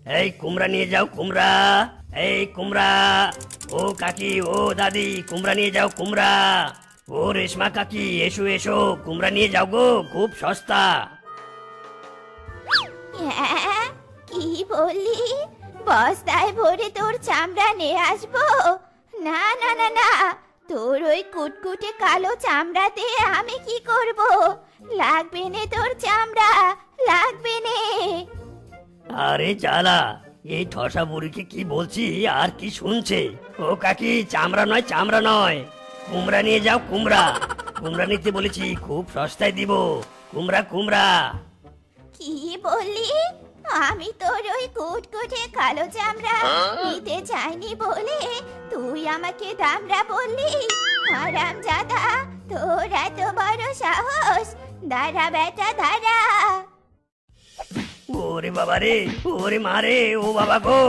এই কুমড়া নিয়ে যাও কুমড়া। এই কুমড়া। ও কাকি, ও দাদি, কুমড়া নিয়ে যাও কুমড়া। ও রেশমা কাকি, এসো এসো, কুমড়া নিয়ে যাও গো, খুব সস্তা। হ্যাঁ, কি বললি? বস্তায় ভরে তোর চামড়া নিয়ে আসবো? না না না না, তোর ওই কুটকুটে কালো চামড়াতে আমি কি করব? লাগবে নে তোর চামড়া, লাগবে নে। আরে জ্বালা, এই ঠসা বুড়িকে কি বলছি আর কি শুনছে। ও কাকি, চামড়া নয়, চামড়া নয়, কুমড়া নিয়ে যাও কুমড়া। কুমড়া নিতে বলেছি, খুব সস্তায় দিব। কুমড়া কুমড়া। কি বললি? আমি তোর ওই কুটকুটে কালো চামড়া নিতে চাইনি বলে তুই আমাকে দামড়া বললি? হারামজাদা, তোর এত বড় সাহস! দাঁড়া বেটা, দাঁড়া। ওরে বাবা রে, ওরে মা রে, ও বাবা গো।